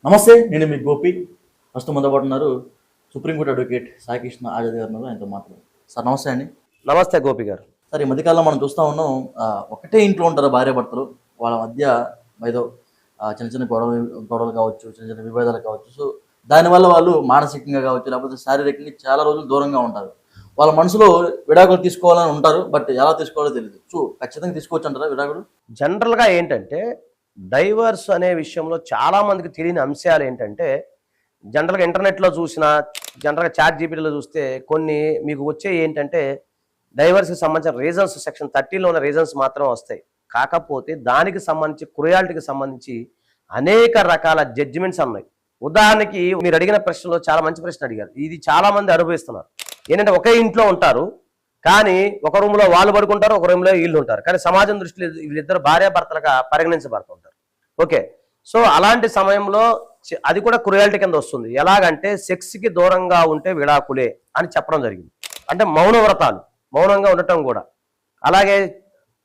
నమస్తే, నేను మీ గోపి. ప్రస్తుతం మనతో పాటు ఉన్నారు సుప్రీంకోర్టు అడ్వకేట్ సాయికృష్ణ ఆజాద్ గారు ఉన్నారు. ఆయనతో మాట్లాడారు. సార్ నమస్తే అండి. నమస్తే గోపి గారు. సార్, ఈ మధ్యకాలంలో మనం చూస్తూ ఉన్నాం, ఒకటే ఇంట్లో ఉంటారు భార్యాభర్తలు. వాళ్ళ మధ్య ఏదో చిన్న చిన్న గొడవలు కావచ్చు, చిన్న చిన్న విభేదాలు కావచ్చు. సో దానివల్ల వాళ్ళు మానసికంగా కావచ్చు, లేకపోతే శారీరకంగా చాలా రోజులు దూరంగా ఉంటారు. వాళ్ళ మనసులో విడాకులు తీసుకోవాలని ఉంటారు, బట్ ఎలా తీసుకోవాలో తెలియదు. సో ఖచ్చితంగా తీసుకోవచ్చు అంటారా విడాకులు? జనరల్గా ఏంటంటే డైవర్స్ అనే విషయంలో చాలా మందికి తెలియని అంశాలు ఏంటంటే, జనరల్గా ఇంటర్నెట్లో చూసినా, జనరల్గా చాట్ జీపీటీలో చూస్తే కొన్ని మీకు వచ్చే ఏంటంటే డైవర్స్కి సంబంధించిన రీజన్స్ సెక్షన్ 30లో ఉన్న రీజన్స్ మాత్రం వస్తాయి. కాకపోతే దానికి సంబంధించి క్రుయాలిటీకి సంబంధించి అనేక రకాల జడ్జిమెంట్స్ ఉన్నాయి. ఉదాహరణకి మీరు అడిగిన ప్రశ్నలో చాలా మంచి ప్రశ్న అడిగారు. ఇది చాలా మంది అనుభవిస్తున్నారు. ఏంటంటే ఒకే ఇంట్లో ఉంటారు, కానీ ఒక రూమ్లో వాళ్ళు పడుకుంటారు, ఒక రూమ్లో వీళ్ళు ఉంటారు. కానీ సమాజం దృష్టిలో వీళ్ళిద్దరు భార్యాభర్తలుగా పరిగణించబడుతుంటారు. ఓకే, సో అలాంటి సమయంలో అది కూడా క్రుయాలిటీ కింద వస్తుంది. ఎలాగంటే సెక్స్కి దూరంగా ఉంటే విడాకులే అని చెప్పడం జరిగింది. అంటే మౌన వ్రతాలు, మౌనంగా ఉండటం కూడా. అలాగే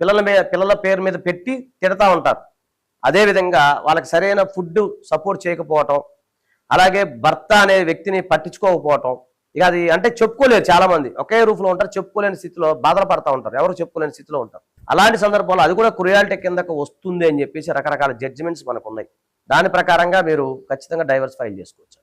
పిల్లల పేరు మీద పెట్టి తిడతా ఉంటారు. అదేవిధంగా వాళ్ళకి సరైన ఫుడ్ సపోర్ట్ చేయకపోవటం, అలాగే భర్త అనే వ్యక్తిని పట్టించుకోకపోవటం. ఇక అది అంటే చెప్పుకోలేరు. చాలా మంది ఒకే రూఫ్లో ఉంటారు, చెప్పుకోలేని స్థితిలో బాధలు పడతా ఉంటారు, ఎవరు చెప్పుకోలేని స్థితిలో ఉంటారు. అలాంటి సందర్భాల్లో అది కూడా క్రుయాలిటీ కిందకు వస్తుంది అని చెప్పేసి రకరకాల జడ్జిమెంట్స్ మనకు ఉన్నాయి. దాని ప్రకారంగా మీరు ఖచ్చితంగా డైవర్స్ ఫైల్ చేసుకోవచ్చు.